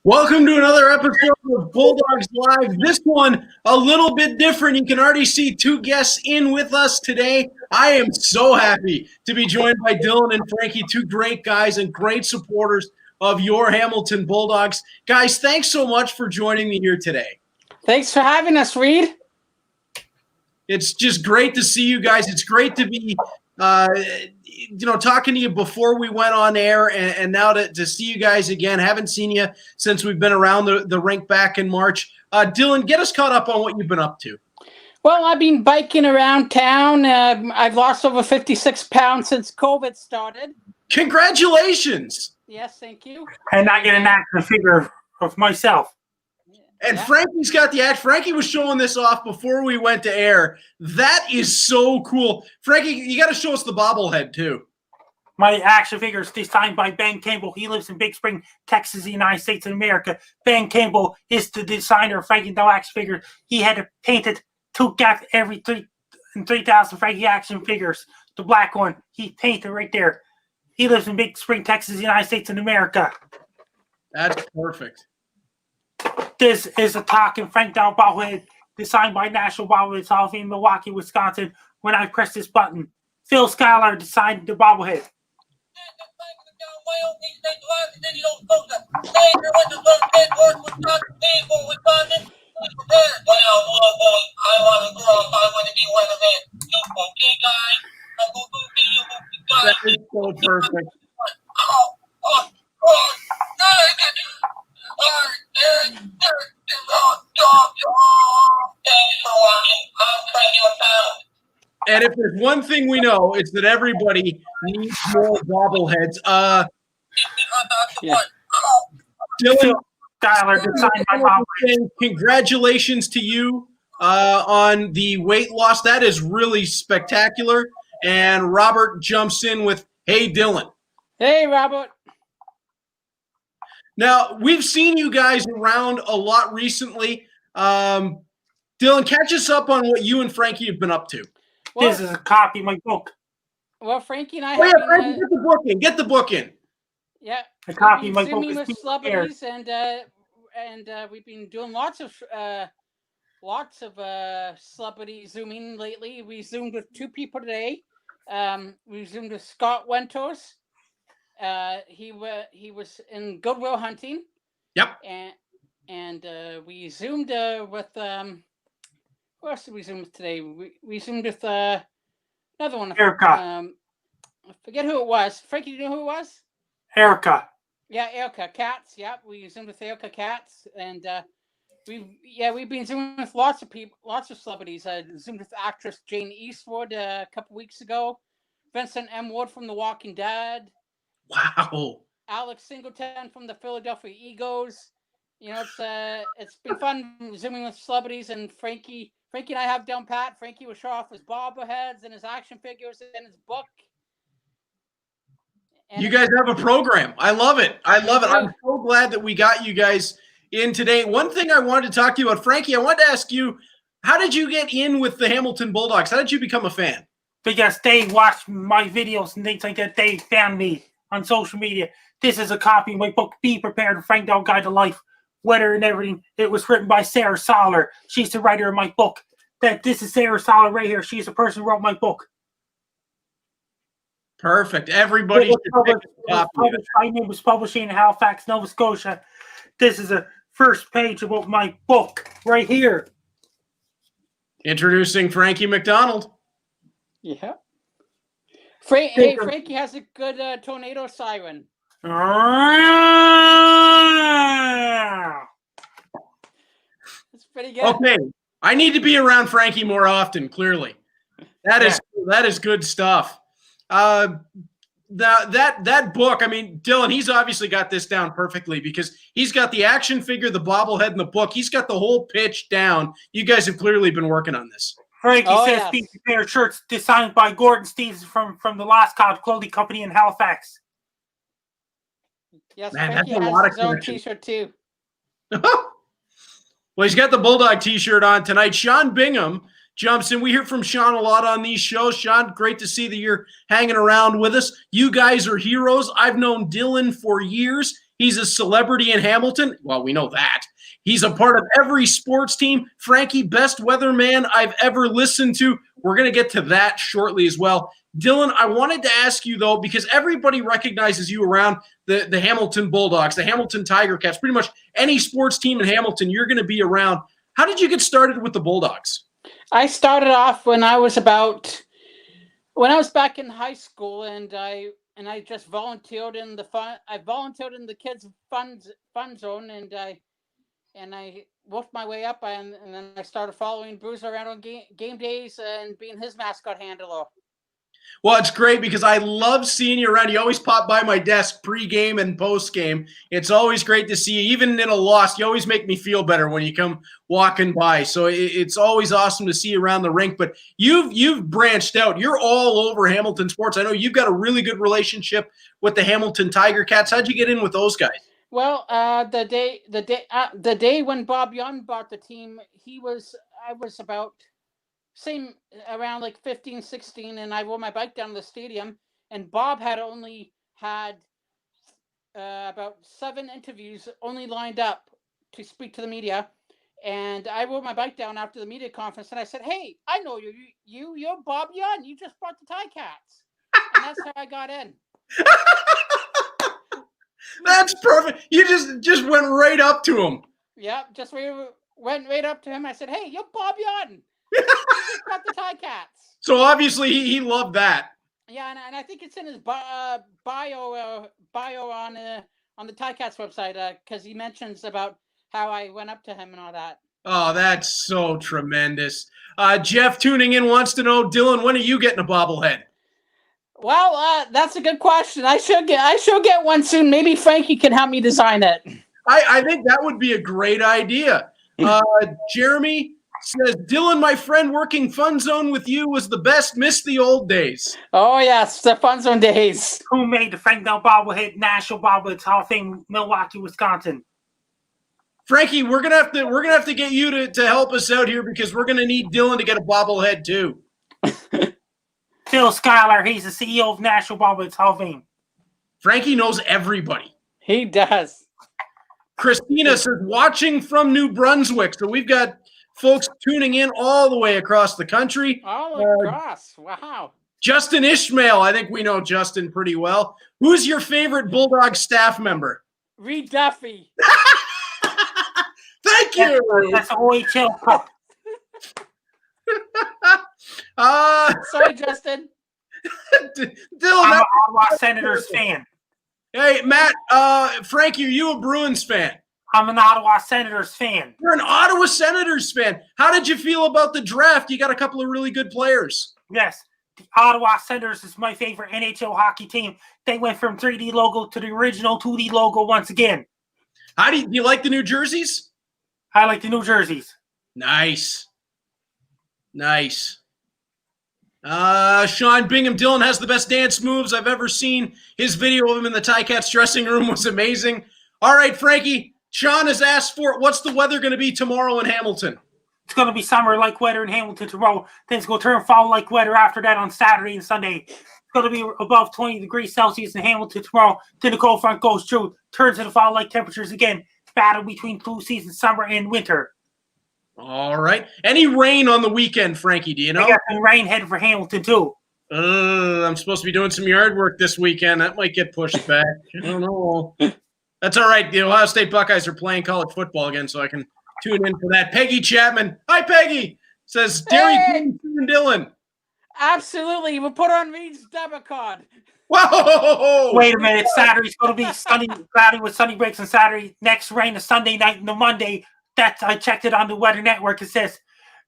Welcome to another episode of Bulldogs Live. This one a little bit different. You can already see two guests in with us today. I am so happy to be joined by Dylan and Frankie, two great guys and great supporters of your Hamilton Bulldogs. Guys, thanks so much for joining me here today. Thanks for having us, Reed. It's just great to see you guys. It's great to be talking to you before we went on air, and now to see you guys again. Haven't seen you since we've been around the rink back in March. Dylan, get us caught up on what you've been up to. Well, I've been biking around town. I've lost over 56 pounds since COVID started. Congratulations. Yes, thank you. And I get an action figure of myself. And yeah. Frankie's got the act. Frankie was showing this off before we went to air. That is so cool. Frankie, you got to show us the bobblehead, too. My action figure is designed by Ben Campbell. He lives in Big Spring, Texas, the United States of America. Ben Campbell is the designer of Frankie Doll action figure. He had to paint it to get every 3,000 Frankie action figures. The black one, he painted right there. He lives in Big Spring, Texas, the United States of America. That's perfect. This is a talking Frank Doll bobblehead designed by National Bobblehead Hall of Fame, Milwaukee, Wisconsin. When I press this button, Phil Schuyler designed the bobblehead. That is so perfect. And if there's one thing we know, it's that everybody needs more bobbleheads. Dylan, congratulations to you on the weight loss. That is really spectacular. And Robert jumps in with, "Hey, Dylan." Hey, Robert. Now, we've seen you guys around a lot recently. Dylan, catch us up on what you and Frankie have been up to. Well, this is a copy of my book. Well, Frankie and I Frankie, get the book in. Get the book in. Yeah. A copy of my book with celebrities, and we've been doing lots of celebrity zooming lately. We zoomed with two people today. We zoomed with Scott Wenters. He was in Goodwill Hunting. Yep. And we zoomed with who else did we zoom with today? We zoomed with another one. Erica. I forget who it was. Frankie, do you know who it was? Erica. Yeah, Erica Katz. Yep, we zoomed with Erica Katz, and we've been zooming with lots of people, lots of celebrities. I zoomed with actress Jane Eastwood a couple weeks ago. Vincent M. Ward from The Walking Dead. Wow. Alex Singleton from the Philadelphia Eagles. You know, it's been fun zooming with celebrities, and Frankie and I have down pat. Frankie will show off his bobbleheads and his action figures and his book. And you guys have a program. I love it. I'm so glad that we got you guys in today. One thing I wanted to talk to you about, Frankie, I wanted to ask you, how did you get in with the Hamilton Bulldogs? How did you become a fan? Because they watched my videos and things like that. They found me on social media. This is a copy of my book, Be Prepared, Frank Doll Guide to Life, Weather and Everything. It was written by Sarah Soller. She's the writer of my book. This is Sarah Soller right here. She's the person who wrote my book. Perfect. Everybody my name was publishing in Halifax, Nova Scotia. This is a first page about my book right here. Introducing Frankie Macdonald. Yeah. Frankie has a good tornado siren. It's pretty good. Okay. I need to be around Frankie more often, clearly. That is good stuff. That book, I mean, Dylan, he's obviously got this down perfectly because he's got the action figure, the bobblehead, and the book. He's got the whole pitch down. You guys have clearly been working on this. Frankie says Be Prepared shirts designed by Gordon Stevens from the Last Cloud Clothing Company in Halifax. Yes, man, Frankie that's a has lot of his own connection. T-shirt too. Well, he's got the Bulldog T-shirt on tonight. Sean Bingham jumps in. We hear from Sean a lot on these shows. Sean, great to see that you're hanging around with us. You guys are heroes. I've known Dylan for years. He's a celebrity in Hamilton. Well, we know that. He's a part of every sports team. Frankie, best weatherman I've ever listened to. We're going to get to that shortly as well. Dylan, I wanted to ask you, though, because everybody recognizes you around the Hamilton Bulldogs, the Hamilton Tiger Cats, pretty much any sports team in Hamilton, you're going to be around. How did you get started with the Bulldogs? I started off when I was back in high school, and I just volunteered in the fun. I volunteered in the kids' fun zone, and I worked my way up, and then I started following Bruce around on game days and being his mascot handler. Well, it's great because I love seeing you around. You always pop by my desk pre-game and post-game. It's always great to see you. Even in a loss, you always make me feel better when you come walking by. So it's always awesome to see you around the rink. But you've branched out. You're all over Hamilton sports. I know you've got a really good relationship with the Hamilton Tiger Cats. How'd you get in with those guys? Well, the day when Bob Young bought the team, I was about same around like 15, 16, and I rode my bike down to the stadium, and Bob had only had about 7 interviews only lined up to speak to the media, and I rode my bike down after the media conference, and I said, "Hey, I know you're Bob Young. You just bought the Tie Cats," and that's how I got in. That's perfect. You just went right up to him. Yep, just went right up to him. I said, "Hey, you're Bob Young. You just got the Tie Cats." So obviously he loved that. Yeah, and I think it's in his bio on the Tie Cats website because he mentions about how I went up to him and all that. Oh, that's so tremendous. Jeff tuning in wants to know, Dylan, when are you getting a bobblehead? Well, that's a good question. I should get one soon. Maybe Frankie can help me design it. I think that would be a great idea. Jeremy says, Dylan, my friend, working Fun Zone with you was the best. Miss the old days. Oh yes, the Fun Zone days. Who made the Frank Bell bobblehead National Bobbleheads Hall of Fame, Milwaukee, Wisconsin? Frankie, we're gonna have to get you to help us out here because we're gonna need Dylan to get a bobblehead too. Phil Schuyler, he's the CEO of National Bobbleheads Hall of Fame. Frankie knows everybody. He does. Christina says, watching from New Brunswick. So we've got folks tuning in all the way across the country. All across. Wow. Justin Ishmael. I think we know Justin pretty well. Who's your favorite Bulldog staff member? Reed Duffy. Thank you. That's an OHL Cup. Sorry, Justin. Dylan, I'm an Ottawa Senators fan. Hey, Matt, Frankie, are you a Bruins fan? I'm an Ottawa Senators fan. You're an Ottawa Senators fan. How did you feel about the draft? You got a couple of really good players. Yes, the Ottawa Senators is my favorite NHL hockey team. They went from 3D logo to the original 2D logo once again. Do you like the New Jerseys? I like the New Jerseys. Nice. Sean Bingham, Dylan has the best dance moves I've ever seen. His video of him in the Ticats dressing room was amazing. All right, Frankie, Sean has asked for it. What's the weather going to be tomorrow in Hamilton? It's going to be summer-like weather in Hamilton tomorrow. Then it's going to turn fall-like weather after that on Saturday and Sunday. It's going to be above 20 degrees Celsius in Hamilton tomorrow. Then the cold front goes through, turns into fall-like temperatures again. Battle between two seasons, summer and winter. All right. Any rain on the weekend, Frankie? Do you know? I got some rain headed for Hamilton, too. I'm supposed to be doing some yard work this weekend. That might get pushed back. I don't know. That's all right. The Ohio State Buckeyes are playing college football again, so I can tune in for that. Peggy Chapman. Hi, Peggy. Says, Derry and Dylan. Absolutely. We'll put on Reed's debit card. Whoa! Wait a minute. Saturday's going to be sunny, cloudy with sunny breaks on Saturday. Next rain is Sunday night and the Monday. I checked it on the Weather Network. It says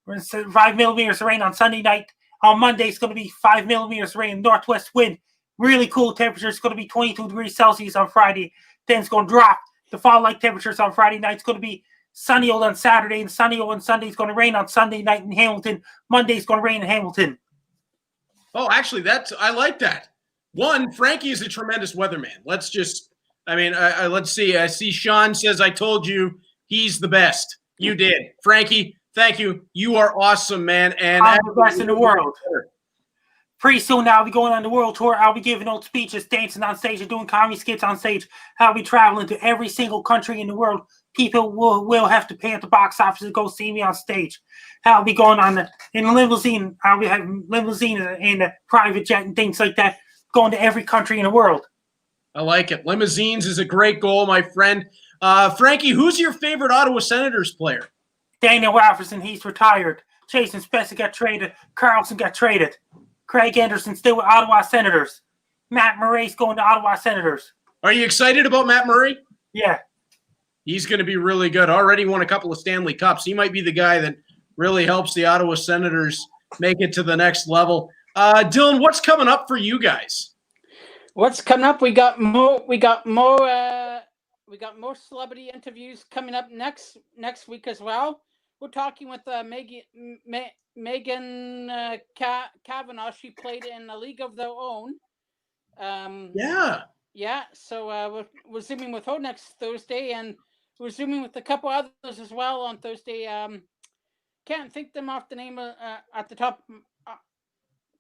5 millimeters of rain on Sunday night. On Monday, it's going to be 5 millimeters of rain, northwest wind. Really cool temperature. It's going to be 22 degrees Celsius on Friday. Then it's going to drop. The fall-like temperatures on Friday night. It's going to be sunny old on Saturday and sunny old on Sunday. It's going to rain on Sunday night in Hamilton. Monday is going to rain in Hamilton. Oh, actually, I like that. One, Frankie is a tremendous weatherman. Let's see. I see Sean says, I told you he's the best. You did. Frankie, thank you. You are awesome, man. And I'm the best in the world. Pretty soon I'll be going on the world tour. I'll be giving old speeches, dancing on stage, and doing comedy skits on stage. I'll be traveling to every single country in the world. People will have to pay at the box office to go see me on stage. I'll be going in a limousine. I'll be having limousine and a private jet and things like that, going to every country in the world. I like it. Limousines is a great goal, my friend. Frankie, who's your favorite Ottawa Senators player? Daniel Alfredson, he's retired. Jason Spezza got traded. Carlson got traded. Craig Anderson still with Ottawa Senators. Matt Murray's going to Ottawa Senators. Are you excited about Matt Murray? Yeah. He's going to be really good. Already won a couple of Stanley Cups. He might be the guy that really helps the Ottawa Senators make it to the next level. Dylan, what's coming up for you guys? What's coming up? We got more celebrity interviews coming up next week as well. We're talking with Megan Kavanaugh. She played in A League of Their Own. Yeah. So we're zooming with her next Thursday, and we're zooming with a couple others as well on Thursday. Can't think them off the name at the top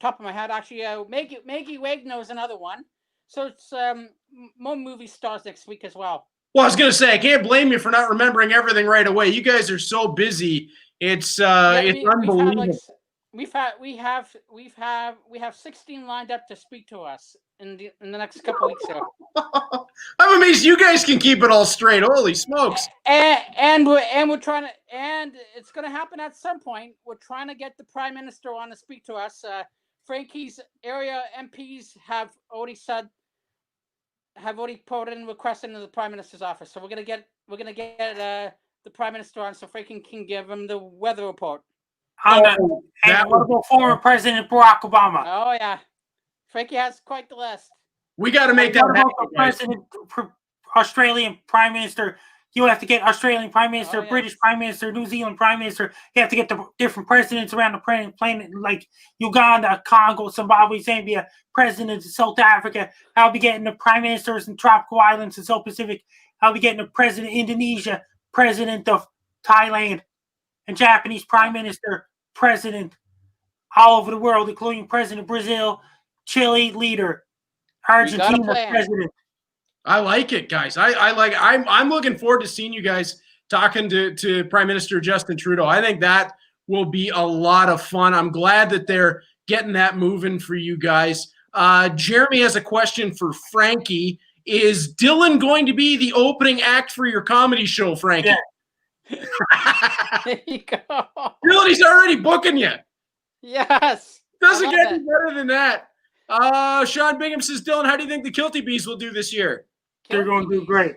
of my head. Actually, Maggie Wagner is another one. So it's more movie stars next week as well. Well, I was going to say, I can't blame you for not remembering everything right away. You guys are so busy. It's unbelievable. We have 16 lined up to speak to us in the next couple weeks. So. I'm amazed you guys can keep it all straight. Holy smokes! And we're trying to, and it's going to happen at some point. We're trying to get the Prime Minister on to speak to us. Frankie's area MPs have already put in requests into the Prime Minister's office. So we're gonna get the Prime Minister on so Frankie can give him the weather report. And what about former President Barack Obama? Oh yeah, Frankie has quite the list. We got to make that happen. Australian Prime Minister. You have to get Australian Prime Minister, British Prime Minister, New Zealand Prime Minister. You have to get the different presidents around the planet, like Uganda, Congo, Zimbabwe, Zambia, President of South Africa. I'll be getting the Prime Ministers in tropical islands in South Pacific. I'll be getting the President of Indonesia, President of Thailand, and Japanese Prime Minister, President all over the world, including President of Brazil, Chile leader, Argentina president. I like it, guys. I'm looking forward to seeing you guys talking to Prime Minister Justin Trudeau. I think that will be a lot of fun. I'm glad that they're getting that moving for you guys. Jeremy has a question for Frankie. Is Dylan going to be the opening act for your comedy show, Frankie? Yeah. There you go. Dylan, he's already booking you. Yes. Doesn't get any better than that. Sean Bingham says, Dylan, how do you think the Kilty Bees will do this year? They're going to do great.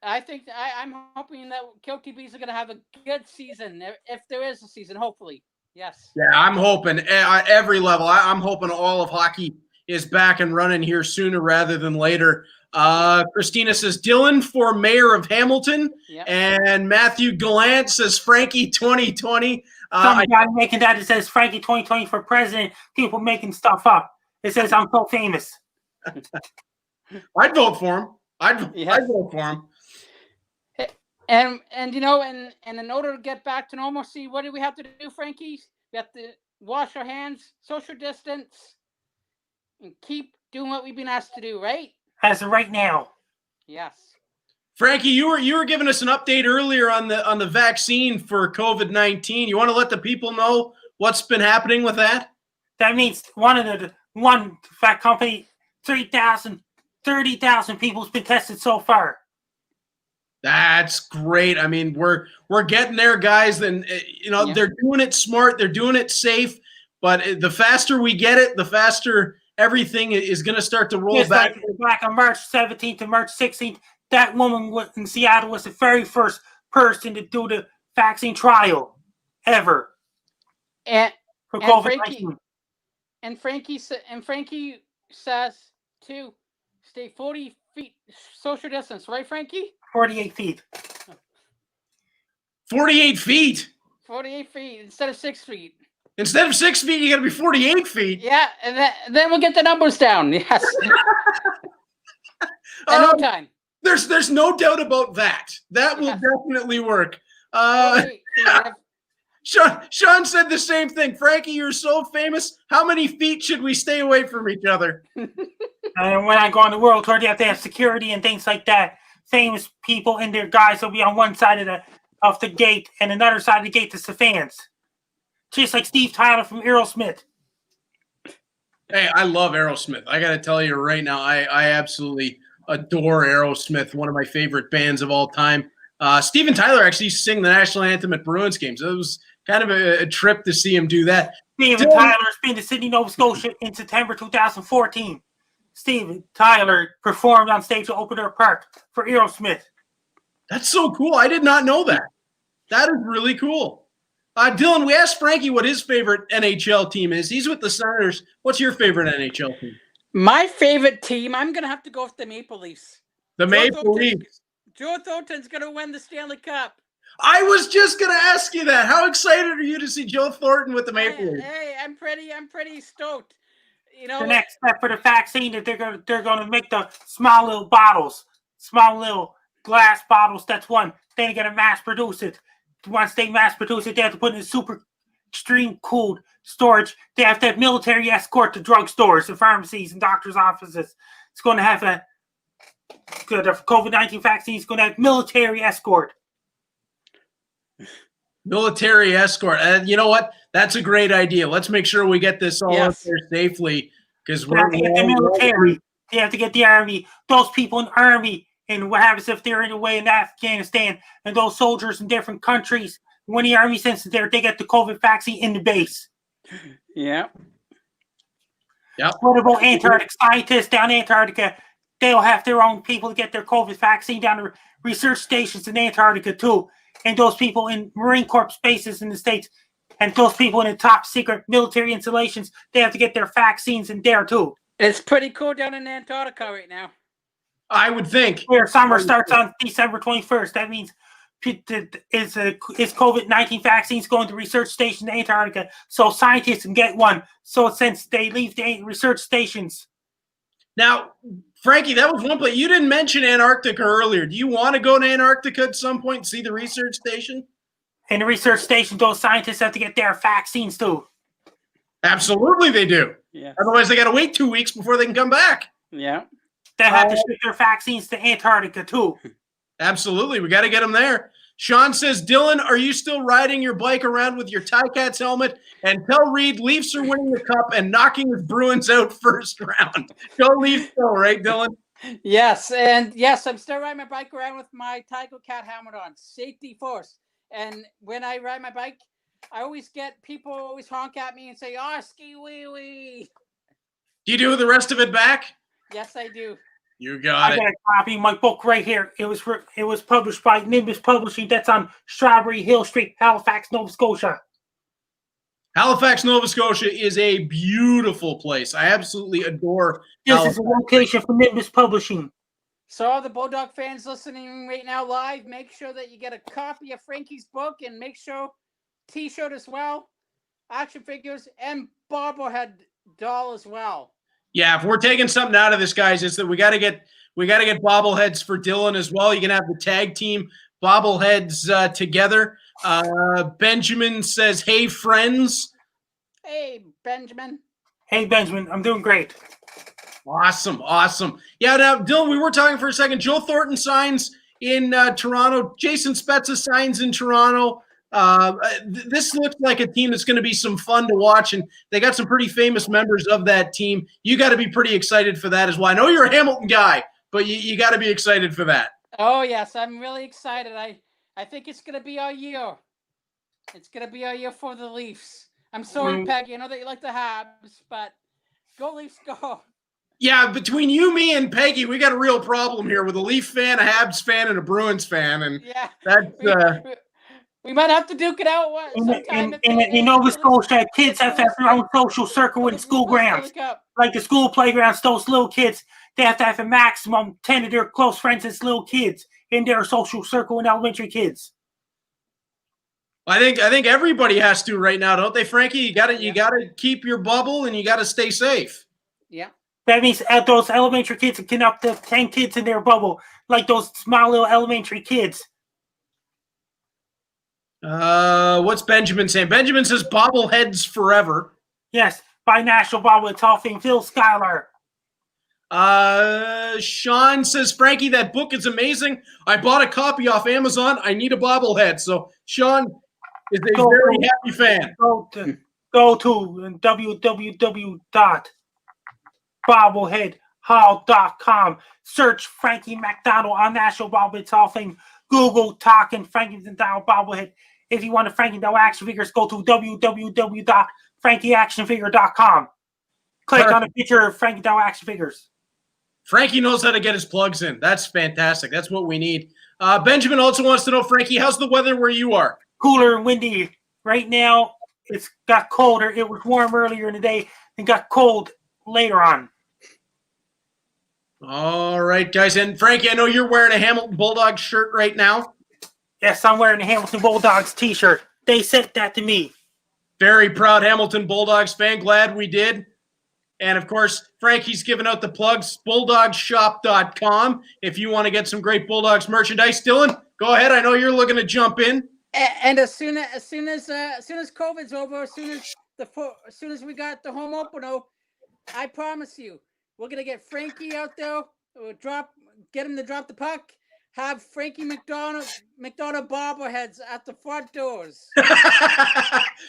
I think I'm hoping that Kilty Bees are going to have a good season, if there is a season, hopefully. Yes. Yeah, I'm hoping at every level. I'm hoping all of hockey is back and running here sooner rather than later. Christina says, Dylan for mayor of Hamilton. Yep. And Matthew Gallant says, Frankie 2020. Some guy making that, it says Frankie 2020 for president. People making stuff up. It says I'm so famous. I'd vote for him. I'd vote for him. And in order to get back to normalcy, what do we have to do, Frankie? We have to wash our hands, social distance, and keep doing what we've been asked to do, right? As of right now. Yes. Frankie, you were giving us an update earlier on the vaccine for COVID-19. You want to let the people know what's been happening with that? That means one fat company, 30,000 people's been tested so far. That's great. I mean, we're getting there, guys. And they're doing it smart. They're doing it safe. But the faster we get it, the faster everything is going to start to roll back. Back on March 17th and March 16th, that woman in Seattle was the very first person to do the vaccine trial ever. And COVID-19. And Frankie says to stay 40 feet social distance, right, Frankie? 48 feet. 48 feet. 48 feet instead of 6 feet. Instead of 6 feet, you got to be 48 feet. Yeah, and then we'll get the numbers down. Yes. No time. There's no doubt about that. That will definitely work. Sean said the same thing. Frankie, you're so famous. How many feet should we stay away from each other? And when I go on the world tour, they have to have security and things like that. Famous people and their guys will be on one side of the gate, and another side of the gate is the fans. Just like Steve Tyler from Aerosmith. Hey, I love Aerosmith. I got to tell you right now, I absolutely adore Aerosmith, one of my favorite bands of all time. Steven Tyler actually used to sing the national anthem at Bruins games. It was kind of a trip to see him do that. Steven Tyler's been to Sydney, Nova Scotia in September 2014. Steven Tyler performed on stage at Open Air Park for Aerosmith. That's so cool. I did not know that. That is really cool. Dylan, we asked Frankie what his favorite NHL team is. He's with the Senators. What's your favorite NHL team? My favorite team, I'm going to have to go with the Maple Leafs. The Maple Leafs. Joe Thornton's going to win the Stanley Cup. I was just going to ask you that. How excited are you to see Joe Thornton with the Maple Leafs? Hey, I'm pretty stoked. You know, the next step for the vaccine that they're going to make the small little bottles, small little glass bottles. That's one. Then they're going to mass produce it. Once they mass produce it, they have to put it in super extreme cooled storage. They have to have military escort to drugstores and pharmacies and doctors' offices. It's going to have the COVID-19 vaccine is going to have military escort. Military escort. You know what? That's a great idea. Let's make sure we get this all up there safely because we're to get the military. They have to get the army. Those people in the army. And what happens if they're away in Afghanistan and those soldiers in different countries? When the army sends it there, they get the COVID vaccine in the base. Yeah. Yep. What about Antarctic scientists down in Antarctica? They'll have their own people to get their COVID vaccine down to research stations in Antarctica too. And those people in Marine Corps bases in the States and those people in the top secret military installations, they have to get their vaccines in there too. It's pretty cool down in Antarctica right now. I would think. Where summer starts on December 21st. That means is COVID-19 vaccines going to research stations in Antarctica so scientists can get one. So since they leave the research stations. Now, Frankie, that was one place. You didn't mention Antarctica earlier. Do you want to go to Antarctica at some point and see the research station? And the research station, those scientists have to get their vaccines too. Absolutely they do. Yeah. Otherwise, they got to wait 2 weeks before they can come back. Yeah. They have to ship their vaccines to Antarctica too. Absolutely. We got to get them there. Sean says, Dylan, are you still riding your bike around with your Ticats helmet? And tell Reed Leafs are winning the cup and knocking the Bruins out first round. Go Leafs go, right, Dylan? Yes, and yes, I'm still riding my bike around with my Tiger Cat helmet on. Safety first. And when I ride my bike, I always get people always honk at me and say, "Oh, ski wee wee." Do you do the rest of it back? Yes, I do. You got it. I got a copy of my book right here. It was published by Nimbus Publishing. That's on Strawberry Hill Street, Halifax, Nova Scotia. Halifax, Nova Scotia is a beautiful place. I absolutely adore This is a location for Nimbus Publishing. So all the Bulldog fans listening right now live, make sure that you get a copy of Frankie's book and make sure T-shirt as well, action figures, and bobblehead doll as well. Yeah, if we're taking something out of this, guys, is that we got to get bobbleheads for Dylan as well. You can have the tag team bobbleheads together. Benjamin says, "Hey, friends." Hey, Benjamin. Hey, Benjamin. I'm doing great. Awesome. Yeah, now, Dylan, we were talking for a second. Joe Thornton signs in Toronto. Jason Spezza signs in Toronto. This looks like a team that's going to be some fun to watch, and they got some pretty famous members of that team. You got to be pretty excited for that as well. I know you're a Hamilton guy, but you got to be excited for that. Oh, yes, I'm really excited. I think it's going to be our year. It's going to be our year for the Leafs. I'm sorry, Peggy. I know that you like the Habs, but go Leafs, go. Yeah, between you, me, and Peggy, we got a real problem here with a Leaf fan, a Habs fan, and a Bruins fan, and yeah, that's we might have to duke it out. In Nova Scotia, kids have to have their own social circle in school grounds. Like the school playgrounds, those little kids, they have to have a maximum 10 of their close friends as little kids in their social circle in elementary kids. I think everybody has to right now, don't they, Frankie? You got to keep your bubble and you got to stay safe. Yeah. That means those elementary kids can up to 10 kids in their bubble, like those small little elementary kids. What's Benjamin saying? Benjamin says bobbleheads forever. Yes, by National Bobbleheads Hall of Fame, Phil Schuyler. Sean says, Frankie, that book is amazing. I bought a copy off Amazon. I need a bobblehead. So Sean is a very happy fan. Go to www.bobbleheadhall.com. Search Frankie Macdonald on National Bobbleheads Hall of Fame. Google talking Frankie Macdonald bobblehead. If you want a Frankie Macdonald action figures, go to www.frankieactionfigure.com. Click on a picture of Frankie Macdonald action figures. Frankie knows how to get his plugs in. That's fantastic. That's what we need. Benjamin also wants to know, Frankie, how's the weather where you are? Cooler and windy. Right now, it's got colder. It was warm earlier in the day and got cold later on. All right, guys. And Frankie, I know you're wearing a Hamilton Bulldogs shirt right now. Yes, I'm wearing a Hamilton Bulldogs t-shirt. They sent that to me. Very proud Hamilton Bulldogs fan. Glad we did. And, of course, Frankie's giving out the plugs, bulldogshop.com. If you want to get some great Bulldogs merchandise. Dylan, go ahead. I know you're looking to jump in. And as soon as COVID's over, as soon as we got the home opener, I promise you, we're gonna get Frankie out there. Get him to drop the puck. Have Frankie Macdonald bobbleheads at the front doors.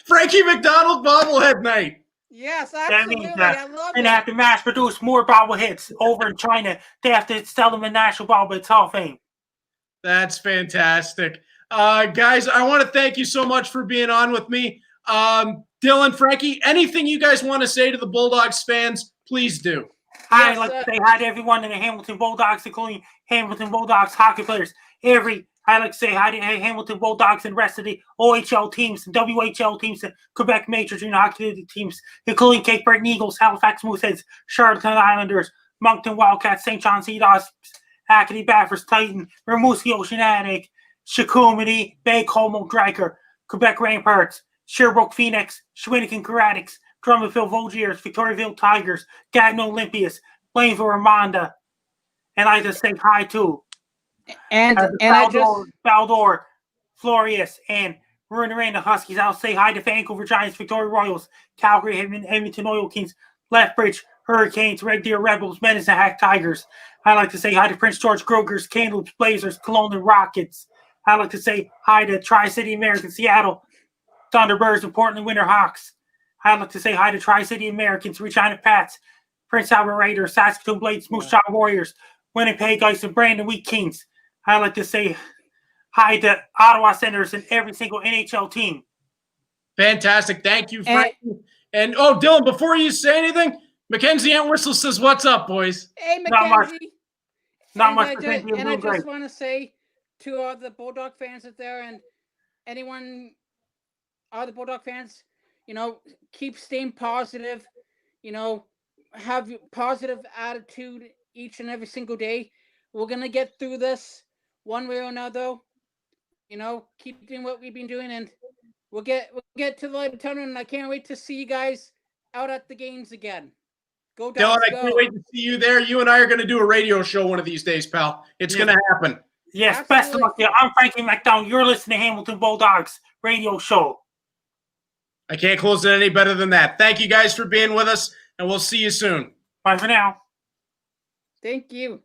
Frankie Macdonald bobblehead night. Yes, absolutely. I love it. And have to mass produce more bobbleheads over in China. They have to sell them in National Bobbleheads Hall of Fame. That's fantastic. Guys, I want to thank you so much for being on with me. Dylan, Frankie, anything you guys want to say to the Bulldogs fans, please do. I'd like to say hi to everyone in the Hamilton Bulldogs, including Hamilton Bulldogs hockey players. I'd like to say hi to Hamilton Bulldogs and the rest of the OHL teams and WHL teams and Quebec Major Junior Hockey teams, including Cape Breton Eagles, Halifax Mooseheads, Charlottetown Islanders, Moncton Wildcats, St. John Sea Dogs, Acadie Bathurst Titan, Rimouski Oceanic, Chicoumity, Bay Como Draker, Quebec Ramparts, Sherbrooke Phoenix, Shawinigan Karatics, Drummondville Vogiers, Victoriaville Tigers, Gatineau Olympias, Plainville Ramonda, and I just say hi to Baldor, Florius, and Rwanda Huskies. I'll say hi to Vancouver Giants, Victoria Royals, Calgary, Edmonton Oil Kings, Lethbridge Hurricanes, Red Deer Rebels, Medicine Hat Tigers. I'd like to say hi to Prince George Grogers, Kamloops Blazers, Kelowna and Rockets. I'd like to say hi to Tri-City Americans, Seattle Thunderbirds, and Portland Winterhawks. I'd like to say hi to Tri-City Americans, Regina Pats, Prince Albert Raiders, Saskatoon Blades, Moose Jaw Warriors, Winnipeg Ice, and Brandon Wheat Kings. I'd like to say hi to Ottawa Senators and every single NHL team. Fantastic. Thank you, Frank. And Dylan, before you say anything, Mackenzie Entwistle says, "What's up, boys?" Hey, Mackenzie. Not much. And I just want to say to all the Bulldog fans out there and all the Bulldog fans, keep staying positive. Have positive attitude each and every single day. We're gonna get through this one way or another. Keep doing what we've been doing, and we'll get to the light of tunnel. And I can't wait to see you guys out at the games again. Go Dogs, Dylan, I can't wait to see you there. You and I are going to do a radio show one of these days, pal. It's going to happen. Yes, absolutely. Best of luck. I'm Frankie Macdonald. You're listening to Hamilton Bulldogs radio show. I can't close it any better than that. Thank you guys for being with us, and we'll see you soon. Bye for now. Thank you.